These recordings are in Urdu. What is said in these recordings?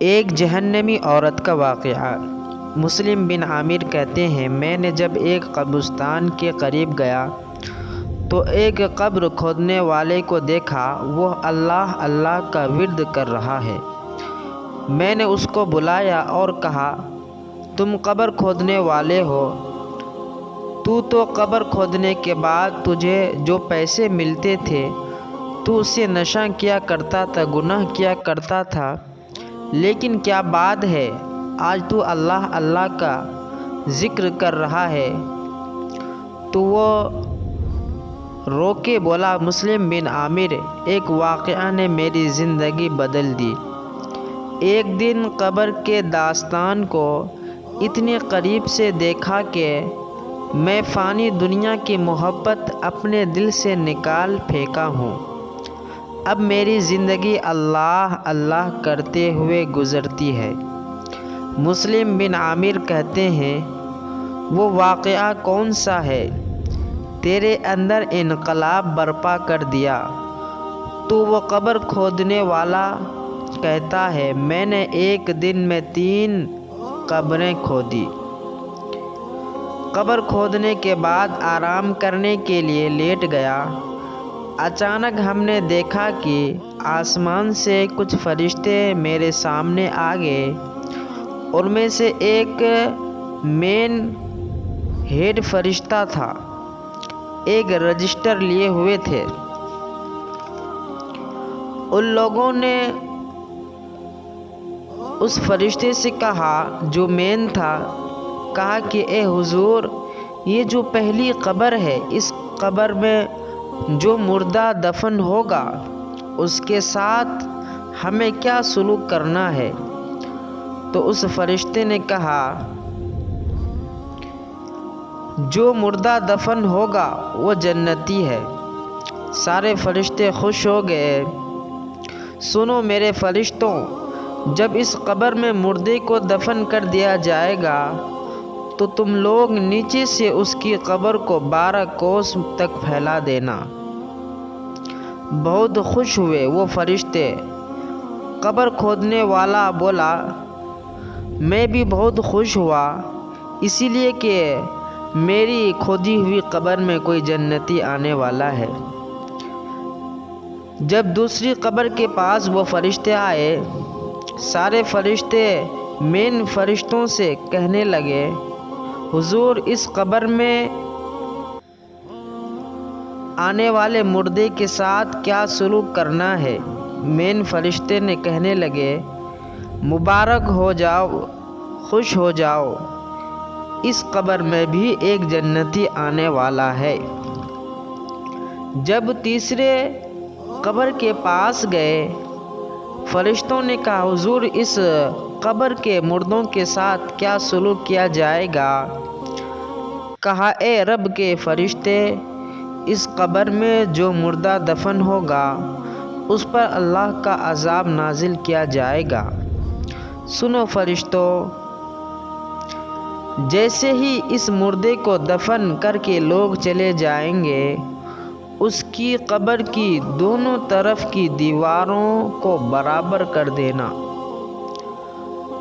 ایک جہنمی عورت کا واقعہ۔ مسلم بن عامر کہتے ہیں، میں نے جب ایک قبرستان کے قریب گیا تو ایک قبر کھودنے والے کو دیکھا، وہ اللہ اللہ کا ورد کر رہا ہے۔ میں نے اس کو بلایا اور کہا، تم قبر کھودنے والے ہو؟ تو قبر کھودنے کے بعد تجھے جو پیسے ملتے تھے تو اس سے نشہ کیا کرتا تھا، گناہ کیا کرتا تھا، لیکن کیا بات ہے آج تو اللہ اللہ کا ذکر کر رہا ہے؟ تو وہ رو کے بولا، مسلم بن عامر، ایک واقعہ نے میری زندگی بدل دی۔ ایک دن قبر کے داستان کو اتنے قریب سے دیکھا کہ میں فانی دنیا کی محبت اپنے دل سے نکال پھینکا ہوں۔ اب میری زندگی اللہ اللہ کرتے ہوئے گزرتی ہے۔ مسلم بن عامر کہتے ہیں، وہ واقعہ کون سا ہے تیرے اندر انقلاب برپا کر دیا؟ تو وہ قبر کھودنے والا کہتا ہے، میں نے ایک دن میں 3 قبریں کھودی۔ قبر کھودنے کے بعد آرام کرنے کے لیے لیٹ گیا۔ اچانک ہم نے دیکھا کہ آسمان سے کچھ فرشتے میرے سامنے آ گئے۔ ان میں سے ایک مین ہیڈ فرشتہ تھا، ایک رجسٹر لیے ہوئے تھے۔ ان لوگوں نے اس فرشتے سے کہا جو مین تھا، کہا کہ اے حضور، یہ جو پہلی قبر ہے، اس قبر میں جو مردہ دفن ہوگا اس کے ساتھ ہمیں کیا سلوک کرنا ہے؟ تو اس فرشتے نے کہا، جو مردہ دفن ہوگا وہ جنتی ہے۔ سارے فرشتے خوش ہو گئے۔ سنو میرے فرشتوں، جب اس قبر میں مردے کو دفن کر دیا جائے گا تو تم لوگ نیچے سے اس کی قبر کو 12 کوس تک پھیلا دینا۔ بہت خوش ہوئے وہ فرشتے۔ قبر کھودنے والا بولا، میں بھی بہت خوش ہوا، اسی لیے کہ میری کھودی ہوئی قبر میں کوئی جنتی آنے والا ہے۔ جب دوسری قبر کے پاس وہ فرشتے آئے، سارے فرشتے مین فرشتوں سے کہنے لگے، حضور، اس قبر میں آنے والے مردے کے ساتھ کیا سلوک کرنا ہے؟ مین فرشتے نے کہنے لگے، مبارک ہو جاؤ، خوش ہو جاؤ، اس قبر میں بھی ایک جنتی آنے والا ہے۔ جب تیسرے قبر کے پاس گئے، فرشتوں نے کہا، حضور، اس قبر کے مردوں کے ساتھ کیا سلوک کیا جائے گا؟ کہا، اے رب کے فرشتے، اس قبر میں جو مردہ دفن ہوگا اس پر اللہ کا عذاب نازل کیا جائے گا۔ سنو فرشتوں، جیسے ہی اس مردے کو دفن کر کے لوگ چلے جائیں گے، اس کی قبر کی دونوں طرف کی دیواروں کو برابر کر دینا۔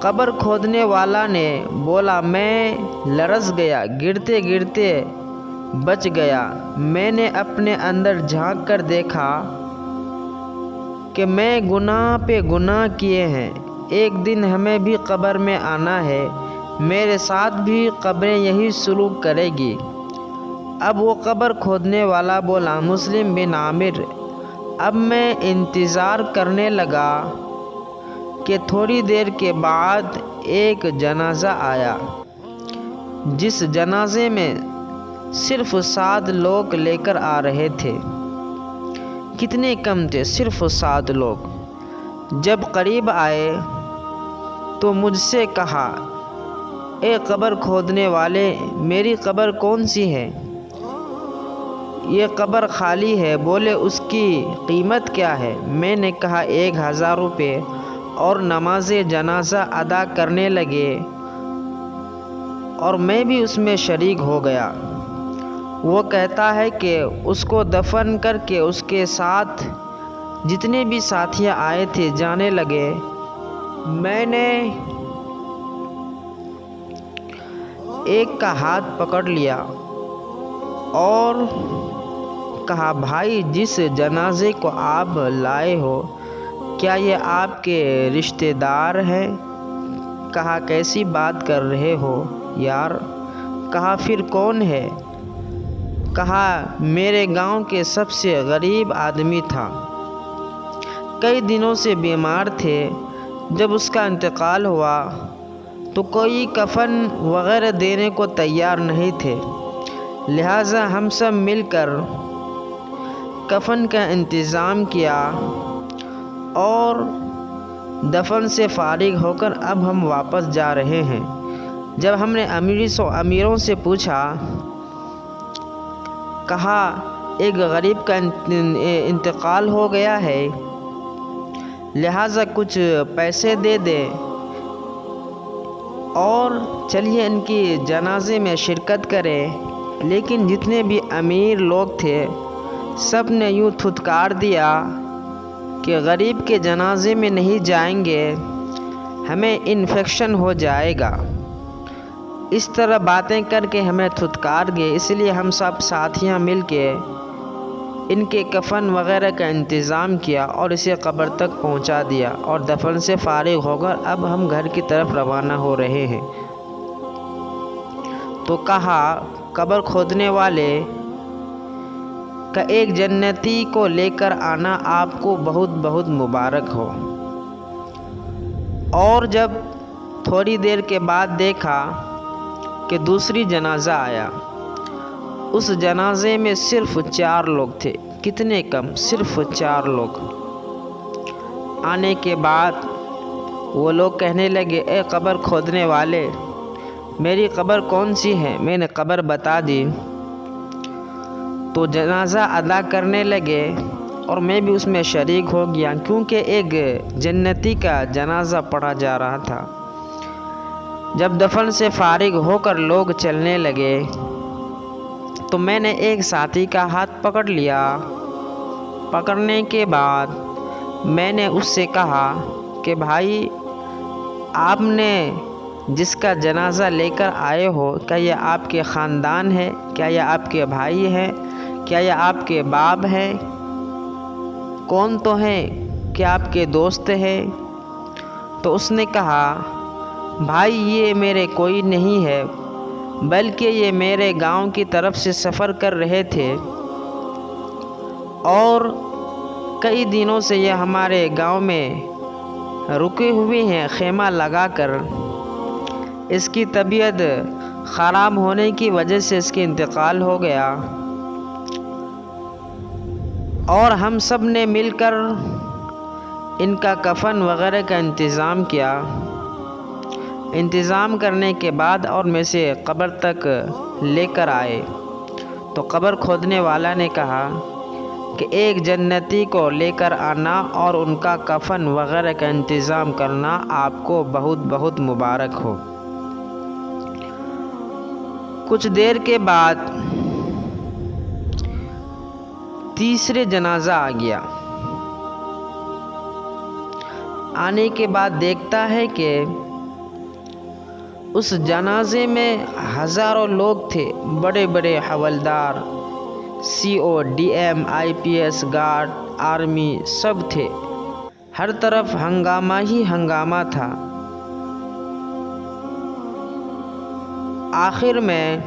قبر کھودنے والا نے بولا، میں لرز گیا، گرتے گرتے بچ گیا۔ میں نے اپنے اندر جھانک کر دیکھا کہ میں گناہ پہ گناہ کیے ہیں۔ ایک دن ہمیں بھی قبر میں آنا ہے، میرے ساتھ بھی قبریں یہی سلوک کرے گی۔ اب وہ قبر کھودنے والا بولا، مسلم بن عامر، اب میں انتظار کرنے لگا کہ تھوڑی دیر کے بعد ایک جنازہ آیا، جس جنازے میں صرف 7 لوگ لے کر آ رہے تھے۔ کتنے کم تھے، صرف 7 لوگ۔ جب قریب آئے تو مجھ سے کہا، اے قبر کھودنے والے، میری قبر کون سی ہے؟ یہ قبر خالی ہے۔ بولے، اس کی قیمت کیا ہے؟ میں نے کہا، 1000 روپے، اور نماز جنازہ ادا کرنے لگے اور میں بھی اس میں شریک ہو گیا۔ وہ کہتا ہے کہ اس کو دفن کر کے اس کے ساتھ جتنے بھی ساتھی آئے تھے جانے لگے۔ میں نے ایک کا ہاتھ پکڑ لیا اور کہا، بھائی جس جنازے کو آپ لائے ہو کیا یہ آپ کے رشتہ دار ہیں؟ کہا، کیسی بات کر رہے ہو یار؟ کہا، پھر کون ہے؟ کہا، میرے گاؤں کے سب سے غریب آدمی تھا، کئی دنوں سے بیمار تھے، جب اس کا انتقال ہوا تو کوئی کفن وغیرہ دینے کو تیار نہیں تھے، لہٰذا ہم سب مل کر کفن کا انتظام کیا اور دفن سے فارغ ہو کر اب ہم واپس جا رہے ہیں۔ جب ہم نے امیروں سے پوچھا، کہا ایک غریب کا انتقال ہو گیا ہے، لہٰذا کچھ پیسے دے دیں اور چلیے ان کی جنازے میں شرکت کریں۔ لیکن جتنے بھی امیر لوگ تھے سب نے یوں دھتکار دیا کہ غریب کے جنازے میں نہیں جائیں گے، ہمیں انفیکشن ہو جائے گا۔ اس طرح باتیں کر کے ہمیں دھتکار گئے، اس لیے ہم سب ساتھیاں مل کے ان کے کفن وغیرہ کا انتظام کیا اور اسے قبر تک پہنچا دیا اور دفن سے فارغ ہو کر اب ہم گھر کی طرف روانہ ہو رہے ہیں۔ تو کہا، قبر کھودنے والے کا ایک جنتی کو لے کر آنا آپ کو بہت بہت مبارک ہو۔ اور جب تھوڑی دیر کے بعد دیکھا کہ دوسری جنازہ آیا، اس جنازے میں صرف 4 لوگ تھے، کتنے کم، صرف 4 لوگ۔ آنے کے بعد وہ لوگ کہنے لگے، اے قبر کھودنے والے، میری قبر کون سی ہے؟ میں نے قبر بتا دی تو جنازہ ادا کرنے لگے اور میں بھی اس میں شریک ہو گیا، کیونکہ ایک جنتی کا جنازہ پڑھا جا رہا تھا۔ جب دفن سے فارغ ہو کر لوگ چلنے لگے تو میں نے ایک ساتھی کا ہاتھ پکڑ لیا۔ پکڑنے کے بعد میں نے اس سے کہا کہ بھائی، آپ نے جس کا جنازہ لے کر آئے ہو کیا یہ آپ کے خاندان ہے؟ کیا یہ آپ کے بھائی ہیں؟ کیا یہ آپ کے باپ ہیں؟ کون تو ہیں؟ کیا آپ کے دوست ہیں؟ تو اس نے کہا، بھائی یہ میرے کوئی نہیں ہے، بلکہ یہ میرے گاؤں کی طرف سے سفر کر رہے تھے اور کئی دنوں سے یہ ہمارے گاؤں میں رکے ہوئے ہیں خیمہ لگا کر۔ اس کی طبیعت خراب ہونے کی وجہ سے اس کے انتقال ہو گیا اور ہم سب نے مل کر ان کا کفن وغیرہ کا انتظام کیا۔ انتظام کرنے کے بعد اور میں سے قبر تک لے کر آئے تو قبر کھودنے والا نے کہا کہ ایک جنتی کو لے کر آنا اور ان کا کفن وغیرہ کا انتظام کرنا آپ کو بہت بہت مبارک ہو۔ کچھ دیر کے بعد تیسرے جنازہ آ گیا۔ آنے کے بعد دیکھتا ہے کہ اس جنازے میں ہزاروں لوگ تھے، بڑے بڑے حوالدار، CO، DM، IPS، guard, army سب تھے، ہر طرف ہنگامہ ہی ہنگامہ تھا۔ آخر میں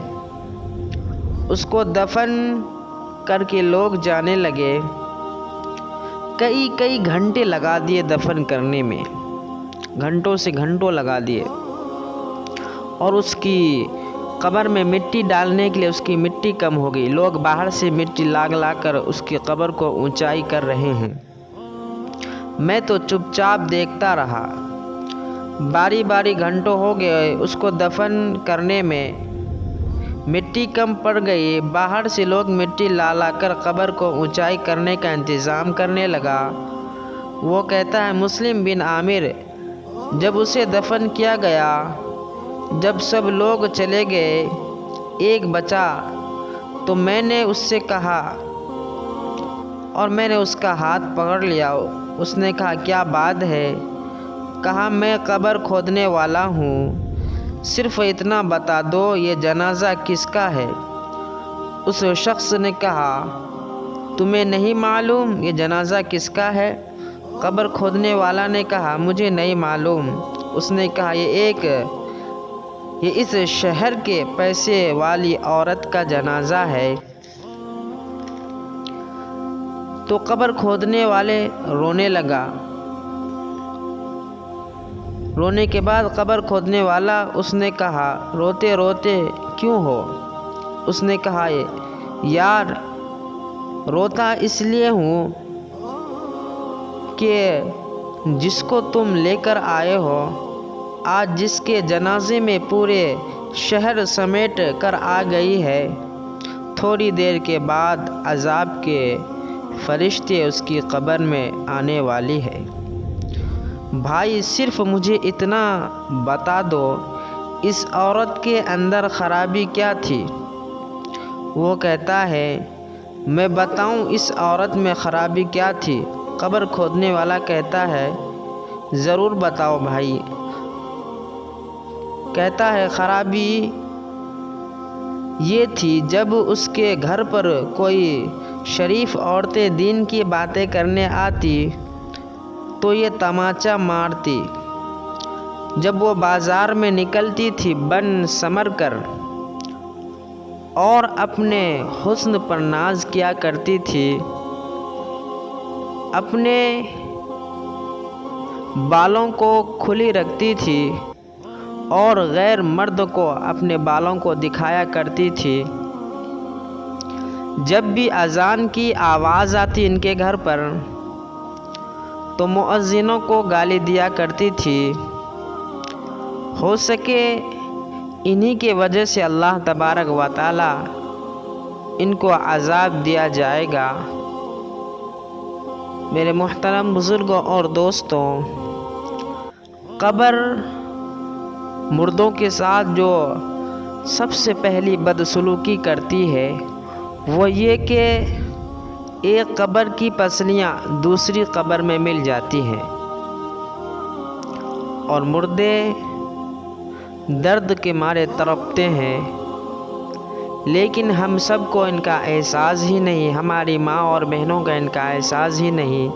اس کو دفن کر کے لوگ جانے لگے۔ کئی گھنٹے لگا دیے دفن کرنے میں، گھنٹوں سے گھنٹوں لگا دیے، اور اس کی قبر میں مٹی ڈالنے کے لیے اس کی مٹی کم ہو گئی، لوگ باہر سے مٹی لا کر اس کی قبر کو اونچائی کر رہے ہیں۔ میں تو چپ چاپ دیکھتا رہا، باری باری گھنٹوں ہو گئے اس کو دفن کرنے میں، مٹی کم پڑ گئی، باہر سے لوگ مٹی لا کر قبر کو اونچائی کرنے کا انتظام کرنے لگا۔ وہ کہتا ہے، مسلم بن عامر، جب اسے دفن کیا گیا، جب سب لوگ چلے گئے، ایک بچا تو میں نے اس سے کہا اور میں نے اس کا ہاتھ پکڑ لیا۔ اس نے کہا، کیا بات ہے؟ کہا میں قبر کھودنے والا ہوں، صرف اتنا بتا دو یہ جنازہ کس کا ہے؟ اس شخص نے کہا تمہیں نہیں معلوم یہ جنازہ کس کا ہے؟ قبر کھودنے والا نے کہا مجھے نہیں معلوم۔ اس نے کہا یہ اس شہر کے پیسے والی عورت کا جنازہ ہے۔ تو قبر کھودنے والے رونے لگا۔ رونے کے بعد قبر کھودنے والا اس نے کہا روتے روتے کیوں ہو؟ اس نے کہا یار روتا اس لیے ہوں کہ جس کو تم لے کر آئے ہو آج جس کے جنازے میں پورے شہر سمیٹ کر آ گئی ہے، تھوڑی دیر کے بعد عذاب کے فرشتے اس کی قبر میں آنے والی ہے۔ بھائی صرف مجھے اتنا بتا دو اس عورت کے اندر خرابی کیا تھی؟ وہ کہتا ہے میں بتاؤں اس عورت میں خرابی کیا تھی؟ قبر کھودنے والا کہتا ہے ضرور بتاؤ بھائی۔ کہتا ہے خرابی یہ تھی جب اس کے گھر پر کوئی شریف عورتیں دین کی باتیں کرنے آتی تو یہ تماچا مارتی، جب وہ بازار میں نکلتی تھی بن سمر کر اور اپنے حسن پر ناز کیا کرتی تھی، اپنے بالوں کو کھلی رکھتی تھی اور غیر مرد کو اپنے بالوں کو دکھایا کرتی تھی۔ جب بھی اذان کی آواز آتی ان کے گھر پر تو مؤذنوں کو گالی دیا کرتی تھی۔ ہو سکے انہی کی وجہ سے اللہ تبارک و تعالی ان کو عذاب دیا جائے گا۔ میرے محترم بزرگوں اور دوستوں، قبر مردوں کے ساتھ جو سب سے پہلی بدسلوکی کرتی ہے وہ یہ کہ ایک قبر کی پسلیاں دوسری قبر میں مل جاتی ہیں اور مردے درد کے مارے تڑپتے ہیں، لیکن ہم سب کو ان کا احساس ہی نہیں، ہماری ماں اور بہنوں کا ان کا احساس ہی نہیں